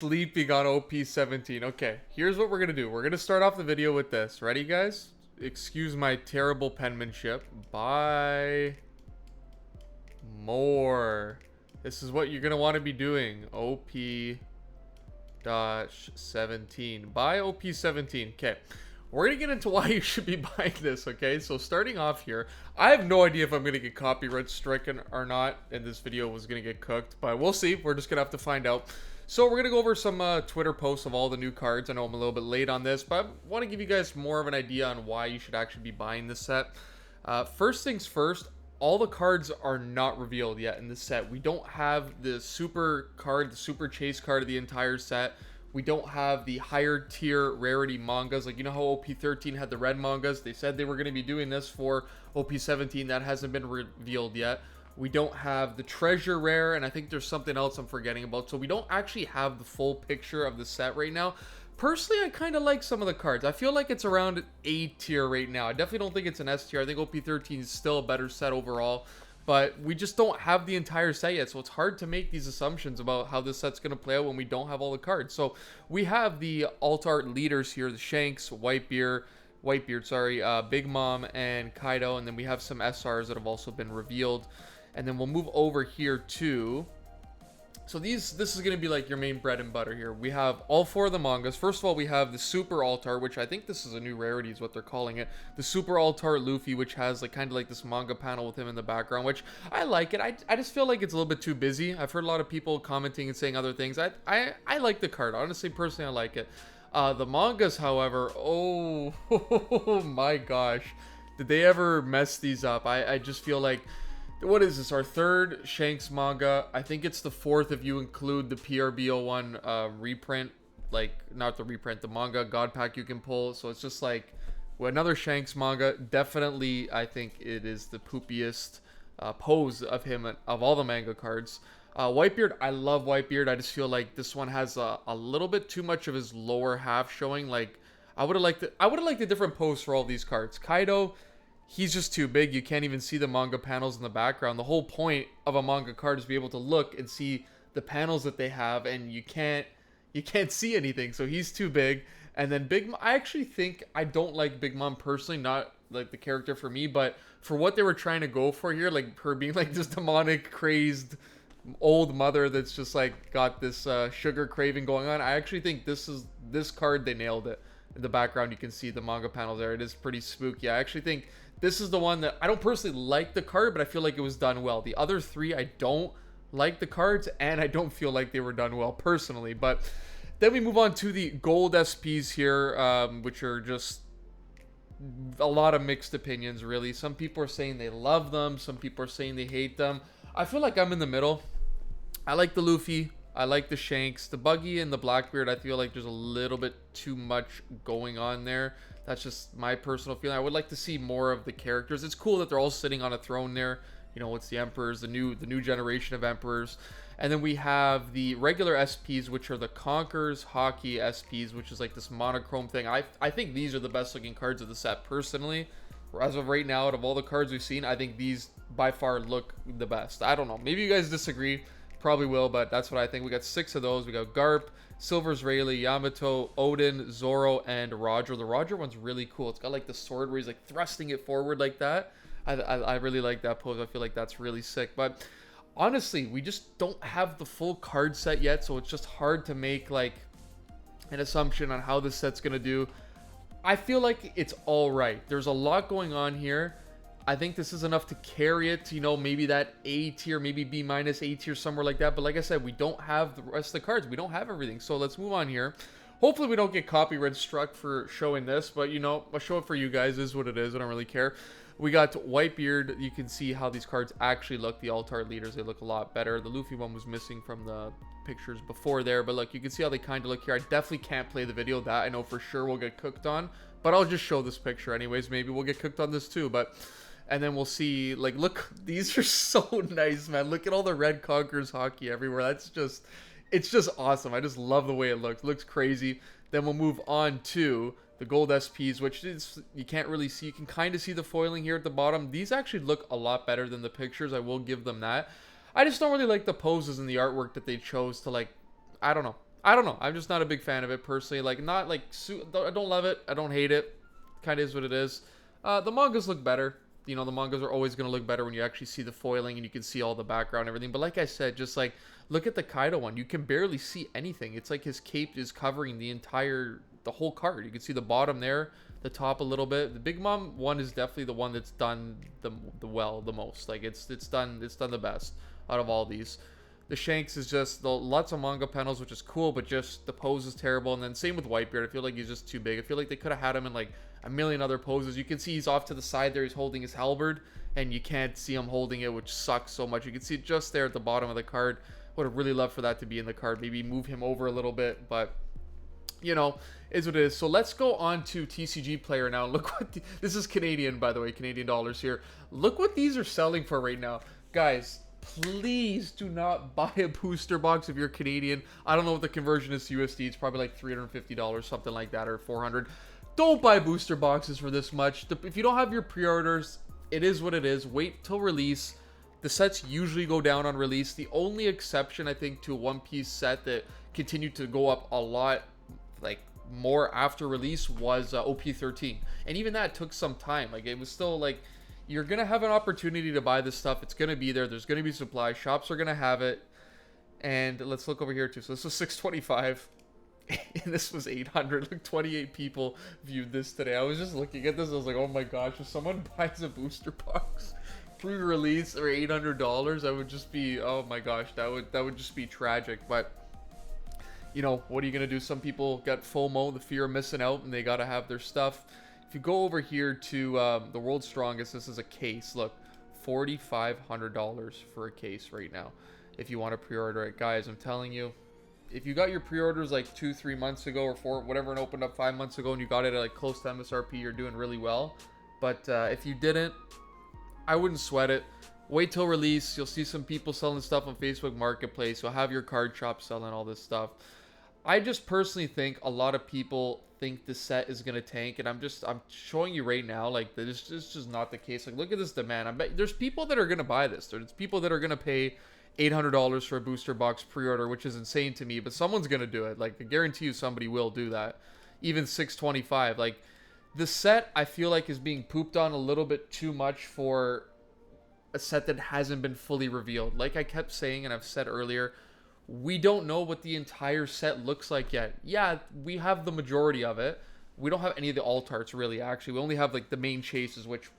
Sleeping on OP-17. Okay, here's what we're gonna do. We're gonna start off the video with this. Ready, guys? Excuse my terrible penmanship. Buy more. This is what you're gonna want to be doing. OP-17. Buy OP-17. Okay. We're going to get into why you should be buying this, okay? So starting off here, I have no idea if I'm going to get copyright stricken or not, and this video was going to get cooked, but we'll see. We're just going to have to find out. So we're going to go over some Twitter posts of all the new cards. I know I'm a little bit late on this, but I want to give you guys more of an idea on why you should actually be buying this set. First things first, all the cards are not revealed yet in this set. We don't have the super card, the super chase card of the entire set. We don't have the higher tier rarity mangas. Like, you know how OP-13 had the red mangas? They said they were going to be doing this for OP-17. That hasn't been revealed yet. We don't have the treasure rare, and I think there's something else I'm forgetting about. So we don't actually have the full picture of the set right now. Personally, I kind of like some of the cards. I feel like it's around A tier right now. I definitely don't think it's an S tier. I think OP-13 is still a better set overall. But we just don't have the entire set yet, so it's hard to make these assumptions about how this set's going to play out when we don't have all the cards. So we have the alt art leaders here, the Shanks, Whitebeard, Big Mom, and Kaido, and then we have some SRs that have also been revealed. And then we'll move over here to... So this is going to be like your main bread and butter here. We have all four of the mangas. First of all, we have the Super Altar, which I think this is a new rarity is what they're calling it. The Super Altar Luffy, which has like kind of like this manga panel with him in the background, which I like it. I just feel like it's a little bit too busy. I've heard a lot of people commenting and saying other things. I like the card. Honestly, personally, I like it. The mangas, however, oh, oh my gosh. Did they ever mess these up? I just feel like... What is this? Our third Shanks manga. I think it's the fourth if you include the PRB01 reprint. Like, not the reprint, the manga God Pack you can pull. So it's just like well, another Shanks manga. Definitely, I think it is the poopiest pose of him of all the manga cards. Whitebeard, I love Whitebeard. I just feel like this one has a little bit too much of his lower half showing. Like, I would have liked a different pose for all these cards. Kaido... He's just too big. You can't even see the manga panels in the background. The whole point of a manga card is to be able to look and see the panels that they have, and you can't see anything. So he's too big. And then Big Mom, I actually think I don't like Big Mom personally, not like the character for me, but for what they were trying to go for here, like her being like this demonic, crazed old mother that's just like got this sugar craving going on. I actually think this card they nailed it. In the background, you can see the manga panel there. It is pretty spooky. I actually think this is the one that I don't personally like the card, but I feel like it was done well. The other three, I don't like the cards, and I don't feel like they were done well personally. But then we move on to the gold SPs here, which are just a lot of mixed opinions, really. Some people are saying they love them. Some people are saying they hate them. I feel like I'm in the middle. I like the Luffy. I like the Shanks. The Buggy and the Blackbeard, I feel like there's a little bit too much going on there. That's just my personal feeling. I would like to see more of the characters. It's cool that they're all sitting on a throne there. You know, it's the Emperors, the new generation of Emperors. And then we have the regular SPs, which are the Conquerors Hockey SPs, which is like this monochrome thing. I think these are the best looking cards of the set, personally. As of right now, out of all the cards we've seen, I think these by far look the best. I don't know. Maybe you guys disagree. Probably will, but that's what I think. We got 6 of those. We got Garp, Silver's Rayleigh, Yamato, Odin, Zoro, and Roger. The Roger one's really cool. It's got like the sword where he's like thrusting it forward like that. I really like that pose. I feel like that's really sick. But honestly, we just don't have the full card set yet, so it's just hard to make like an assumption on how this set's gonna do. I feel like it's all right. There's a lot going on here. I think this is enough to carry it, you know, maybe that A tier, maybe B minus A tier, somewhere like that. But like I said, we don't have the rest of the cards. We don't have everything. So let's move on here. Hopefully we don't get copyright struck for showing this, but you know, I'll show it for you guys. Is what it is. I don't really care. We got Whitebeard. You can see how these cards actually look. The altar leaders, they look a lot better. The Luffy one was missing from the pictures before there, but look, you can see how they kind of look here. I definitely can't play the video. That I know for sure we'll get cooked on, but I'll just show this picture anyways. Maybe we'll get cooked on this too, but... And then we'll see, like, look, these are so nice, man. Look at all the red Conquerors Hockey everywhere. That's just, it's just awesome. I just love the way it looks. It looks crazy. Then we'll move on to the gold SPs, which is, you can't really see. You can kind of see the foiling here at the bottom. These actually look a lot better than the pictures. I will give them that. I just don't really like the poses and the artwork that they chose to, like, I don't know. I don't know. I'm just not a big fan of it personally. Like, not like I don't love it. I don't hate it. Kind of is what it is. The mangas look better. You know, the mangas are always going to look better when you actually see the foiling and you can see all the background and everything. But like I said, just like look at the Kaido one. You can barely see anything. It's like his cape is covering the whole card. You can see the bottom there, the top a little bit. The Big Mom one is definitely the one that's done the most. Like it's done the best out of all these. The Shanks is just lots of manga panels, which is cool, but just the pose is terrible. And then same with Whitebeard. I feel like he's just too big. I feel like they could have had him in like a million other poses. You can see he's off to the side there. He's holding his halberd, and you can't see him holding it, which sucks so much. You can see it just there at the bottom of the card. Would have really loved for that to be in the card. Maybe move him over a little bit, but you know, is what it is. So let's go on to TCG Player now. Look what this is Canadian, by the way, Canadian dollars here. Look what these are selling for right now, guys. Please do not buy a booster box if you're Canadian. I don't know what the conversion is to USD. It's probably like $350, something like that, or $400. Don't buy booster boxes for this much. If you don't have your pre-orders, it is what it is. Wait till release. The sets usually go down on release. The only exception, I think, to a One Piece set that continued to go up a lot, like more after release, was OP-13. And even that took some time. Like, it was still like, you're going to have an opportunity to buy this stuff. It's going to be there. There's going to be supply. Shops are going to have it. And let's look over here too. So this was $625. And this was $800. Like 28 people viewed this today. I was just looking at this. I was like, oh my gosh, if someone buys a booster box pre-release or $800, that would just be, oh my gosh, that would just be tragic. But you know, what are you gonna do? Some people got FOMO, the fear of missing out, and they gotta have their stuff. If you go over here to the World's Strongest, this is a case. Look, $4,500 for a case right now. If you want to pre-order it, guys, I'm telling you, if you got your pre-orders like 2-3 months ago or 4, whatever, and opened up 5 months ago, and you got it at like close to MSRP, you're doing really well. But if you didn't, I wouldn't sweat it. Wait till release. You'll see some people selling stuff on Facebook Marketplace. You'll have your card shop selling all this stuff. I just personally think a lot of people think the set is gonna tank, and I'm showing you right now, like, this is just not the case. Like, look at this demand. I bet there's people that are gonna buy this. There's people that are gonna pay $800 for a booster box pre-order, which is insane to me, but someone's gonna do it. Like, I guarantee you somebody will do that. Even $625. Like, the set, I feel like, is being pooped on a little bit too much for a set that hasn't been fully revealed. Like I kept saying, and I've said earlier, we don't know what the entire set looks like yet. Yeah, we have the majority of it. We don't have any of the alt arts, really, actually. We only have like the main chases, which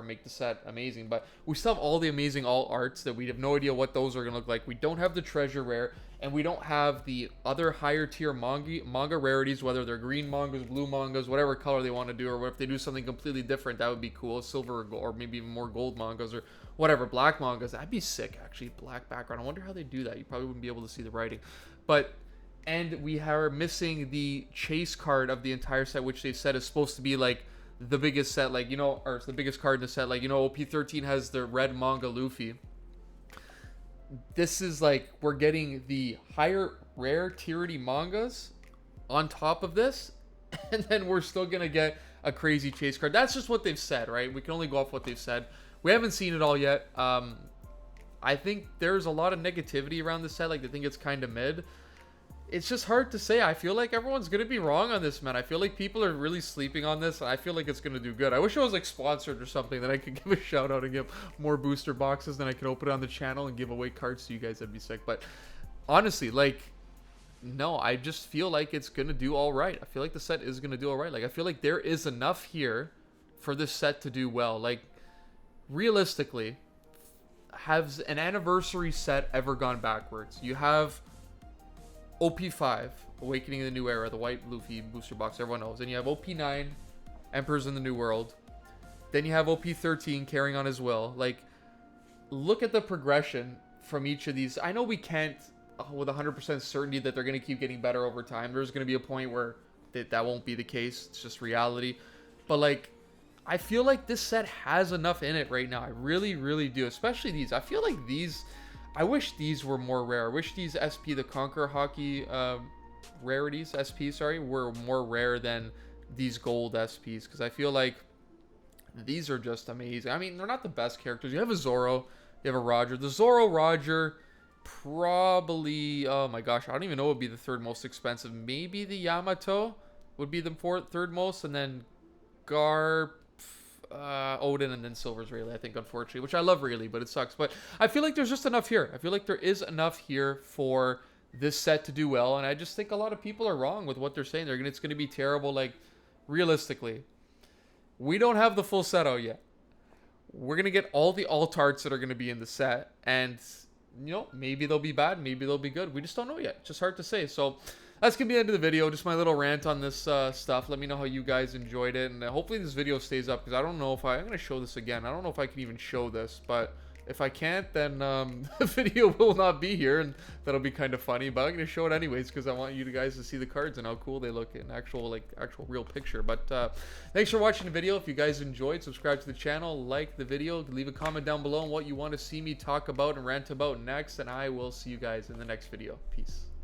make the set amazing, but we still have all the amazing alt arts that we have no idea what those are going to look like. We don't have the treasure rare, and we don't have the other higher tier manga rarities, whether they're green mangas, blue mangas, whatever color they want to do, or if they do something completely different, that would be cool. Silver or gold, or maybe even more gold mangas, or whatever, black mangas. That'd be sick, actually. Black background. I wonder how they do that. You probably wouldn't be able to see the writing, but and we are missing the chase card of the entire set, which they said is supposed to be like the biggest set, like, you know, or it's the biggest card in the set. Like, you know, OP-13 has the red manga Luffy. This is like, we're getting the higher rare tierity mangas on top of this, and then we're still gonna get a crazy chase card. That's just what they've said, right? We can only go off what they've said. We haven't seen it all yet. I think there's a lot of negativity around the set. Like, they think it's kind of mid. It's just hard to say. I feel like everyone's going to be wrong on this, man. I feel like people are really sleeping on this, and I feel like it's going to do good. I wish it was like sponsored or something that I could give a shout out and give more booster boxes, then I could open it on the channel and give away cards to you guys. That'd be sick. But honestly, like, no, I just feel like it's going to do all right. I feel like the set is going to do all right. Like, I feel like there is enough here for this set to do well. Like, realistically, has an anniversary set ever gone backwards? You have OP-5, Awakening in the New Era, the white Luffy booster box, everyone knows. Then you have OP-9, Emperors in the New World. Then you have OP-13, Carrying on His Will. Like, look at the progression from each of these. I know we can't, with 100% certainty, that they're going to keep getting better over time. There's going to be a point where that won't be the case. It's just reality. But, like, I feel like this set has enough in it right now. I really, really do. Especially these. I feel like these, I wish these were more rare. I wish these SP, the Conquer Hockey rarities, SP, sorry, were more rare than these gold SPs. Because I feel like these are just amazing. I mean, they're not the best characters. You have a Zoro, you have a Roger. The Zoro Roger probably, oh my gosh, I don't even know what would be the third most expensive. Maybe the Yamato would be the third most, and then Garp, Odin, and then Silver's Rayleigh, I think, unfortunately, which I love Rayleigh, but it sucks. But I feel like there's just enough here. I feel like there is enough here for this set to do well, and I just think a lot of people are wrong with what they're saying. It's going to be terrible. Like, realistically, we don't have the full set out yet. We're going to get all the alt arts that are going to be in the set, and, you know, maybe they'll be bad, maybe they'll be good. We just don't know yet. It's just hard to say. So that's going to be the end of the video. Just my little rant on this stuff. Let me know how you guys enjoyed it, and hopefully this video stays up, because I don't know if I'm going to show this again. I don't know if I can even show this, but if I can't, then the video will not be here, and that'll be kind of funny. But I'm going to show it anyways, because I want you guys to see the cards and how cool they look in actual real picture. But thanks for watching the video. If you guys enjoyed, subscribe to the channel, like the video, leave a comment down below on what you want to see me talk about and rant about next, and I will see you guys in the next video. Peace.